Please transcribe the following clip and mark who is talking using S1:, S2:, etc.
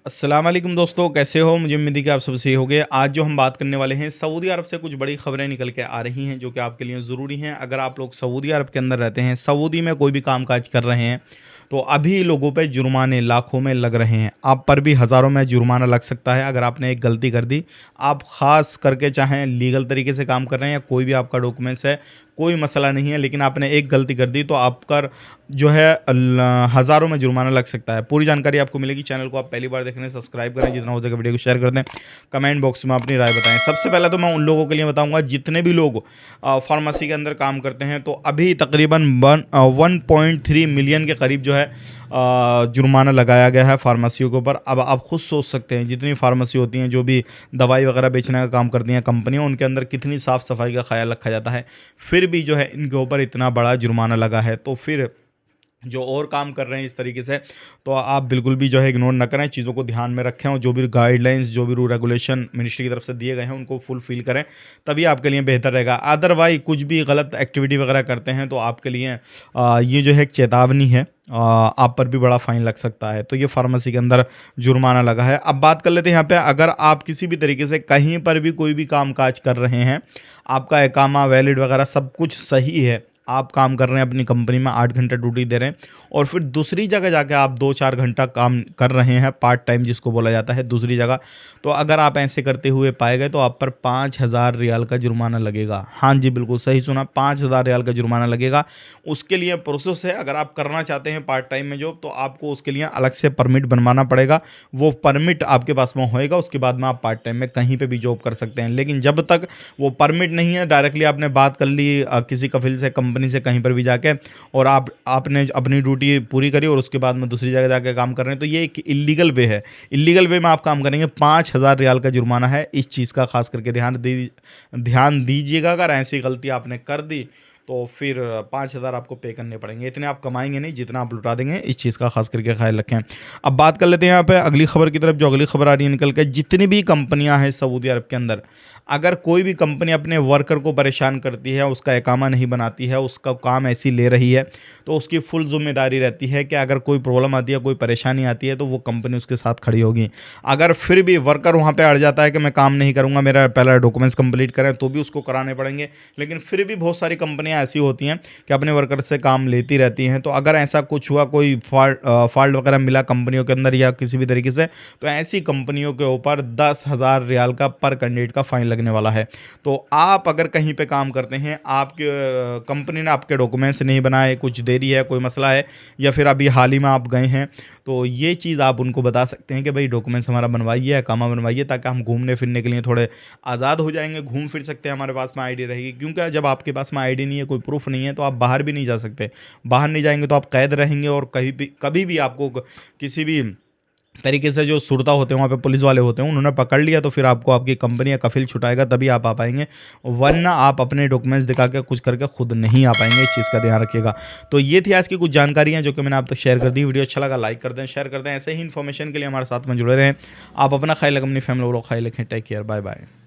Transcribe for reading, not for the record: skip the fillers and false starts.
S1: अस्सलाम वालेकुम दोस्तों, कैसे हो? मुझे उम्मीद है कि आप सब सही होंगे। आज जो हम बात करने वाले हैं, सऊदी अरब से कुछ बड़ी खबरें निकल के आ रही हैं जो कि आपके लिए ज़रूरी हैं। अगर आप लोग सऊदी अरब के अंदर रहते हैं, सऊदी में कोई भी काम-काज कर रहे हैं, तो अभी लोगों पे जुर्माने लाखों में लग रहे हैं। आप पर भी हज़ारों में जुर्माना लग सकता है अगर आपने एक गलती कर दी। आप ख़ास करके चाहें लीगल तरीके से काम कर रहे हैं या कोई भी आपका डॉक्यूमेंट्स है, कोई मसला नहीं है, लेकिन आपने एक गलती कर दी तो आपका जो है हज़ारों में जुर्माना लग सकता है। पूरी जानकारी आपको मिलेगी। चैनल को आप पहली बार देख रहे हैं, सब्सक्राइब करें, जितना हो सके वीडियो को शेयर कर दें, कमेंट बॉक्स में अपनी राय बताएं। सबसे पहले तो मैं उन लोगों के लिए बताऊंगा जितने भी लोग फार्मेसी के अंदर काम करते हैं, तो अभी तकरीबन 1.3 मिलियन के करीब जो है जुर्माना लगाया गया है फार्मेसियों के ऊपर। अब आप खुद सोच सकते हैं जितनी फार्मेसी होती हैं, जो भी दवाई वगैरह बेचने का काम करती हैं कंपनियां, उनके अंदर कितनी साफ़ सफाई का ख्याल रखा जाता है, फिर भी जो है इनके ऊपर इतना बड़ा जुर्माना लगा है। तो फिर जो और काम कर रहे हैं इस तरीके से, तो आप बिल्कुल भी जो है इग्नोर ना करें, चीज़ों को ध्यान में रखें और जो भी गाइडलाइंस, जो भी रूल रेगुलेशन मिनिस्ट्री की तरफ से दिए गए हैं, उनको फुलफिल करें, तभी आपके लिए बेहतर रहेगा। अदरवाइज कुछ भी गलत एक्टिविटी वगैरह करते हैं तो आपके लिए ये जो है एक चेतावनी है, आप पर भी बड़ा फ़ाइन लग सकता है। तो ये फार्मेसी के अंदर जुर्माना लगा है। अब बात कर लेते हैं यहाँ पे, अगर आप किसी भी तरीके से कहीं पर भी कोई भी काम काज कर रहे हैं, आपका इकामा वैलिड वगैरह सब कुछ सही है, आप काम कर रहे हैं अपनी कंपनी में, 8 घंटे ड्यूटी दे रहे हैं और फिर दूसरी जगह जाके आप 2-4 घंटा काम कर रहे हैं, पार्ट टाइम जिसको बोला जाता है दूसरी जगह, तो अगर आप ऐसे करते हुए पाए गए तो आप पर 5,000 रियाल का जुर्माना लगेगा। हाँ जी, बिल्कुल सही सुना, 5,000 रियाल का जुर्माना लगेगा। उसके लिए प्रोसेस है, अगर आप करना चाहते हैं पार्ट टाइम में जॉब, तो आपको उसके लिए अलग से परमिट बनवाना पड़ेगा। वो परमिट आपके पास में होएगा, उसके बाद में आप पार्ट टाइम में कहीं पर भी जॉब कर सकते हैं। लेकिन जब तक वो परमिट नहीं है, डायरेक्टली आपने बात कर ली किसी कफिल से, कंपनी से, कहीं पर भी जाके, और आपने अपनी ड्यूटी पूरी करी और उसके बाद में दूसरी जगह जाके काम कर रहे हैं, तो ये एक इल्लीगल वे है। इल्लीगल वे में आप काम करेंगे, 5,000 रियाल का जुर्माना है। इस चीज़ का खास करके ध्यान दीजिएगा। अगर ऐसी गलती आपने कर दी तो फिर 5,000 आपको पे करने पड़ेंगे। इतने आप कमाएंगे नहीं जितना आप लुटा देंगे, इस चीज़ का खास करके ख्याल रखें। अब बात कर लेते हैं यहाँ पे अगली खबर की तरफ। जो अगली खबर आ रही है निकल के, जितनी भी कंपनियां हैं सऊदी अरब के अंदर, अगर कोई भी कंपनी अपने वर्कर को परेशान करती है, उसका इकामा नहीं बनाती है, उसका काम ऐसी ले रही है, तो उसकी फुल जिम्मेदारी रहती है कि अगर कोई प्रॉब्लम आती है, कोई परेशानी आती है, तो वो कंपनी उसके साथ खड़ी होगी। अगर फिर भी वर्कर वहाँ पे अड़ जाता है कि मैं काम नहीं करूँगा, मेरा पहला डॉक्यूमेंट्स कंप्लीट करें, तो भी उसको कराने पड़ेंगे। लेकिन फिर भी बहुत सारी कंपनियां ऐसी होती हैं कि अपने वर्कर से काम लेती रहती हैं। तो अगर ऐसा कुछ हुआ, कोई फॉल्ट वगैरह मिला कंपनियों के अंदर या किसी भी तरीके से, तो ऐसी कंपनियों के ऊपर 10,000 रियाल का पर कैंडिडेट का फाइन लगने वाला है। तो आप अगर कहीं पे काम करते हैं, आपके कंपनी ने आपके डॉक्यूमेंट्स नहीं बनाए, कुछ देरी है, कोई मसला है, या फिर अभी हाल ही में आप गए हैं, तो ये चीज़ आप उनको बता सकते हैं कि भाई डॉक्यूमेंट्स हमारा बनवाइए, इकामा बनवाइए, ताकि हम घूमने फिरने के लिए थोड़े आज़ाद हो जाएंगे, घूम फिर सकते हैं, हमारे पास में आईडी रहेगी। क्योंकि जब आपके पास में आईडी नहीं है, कोई प्रूफ नहीं है, तो आप बाहर भी नहीं जा सकते। बाहर नहीं जाएंगे तो आप कैद रहेंगे, और कभी भी आपको किसी भी तरीके से जो सुरता होते हैं, वहाँ पे पुलिस वाले होते हैं, उन्होंने पकड़ लिया, तो फिर आपको आपकी कंपनी या कफिल छुटाएगा, तभी आप आ पाएंगे, वरना आप अपने डॉक्यूमेंट्स दिखा के कुछ करके खुद नहीं आ पाएंगे। इस चीज़ का ध्यान रखिएगा। तो ये थी आज की कुछ जानकारियाँ जो कि मैंने आप तक शेयर कर दी। वीडियो अच्छा लगा लाइक कर दें, शेयर कर दें। ऐसे ही इन्फॉर्मेशन के लिए हमारे साथ में जुड़े रहें। आप अपना ख्याल रखें, अपनी फैमिली वालों का ख्याल रखें। Take care, bye bye.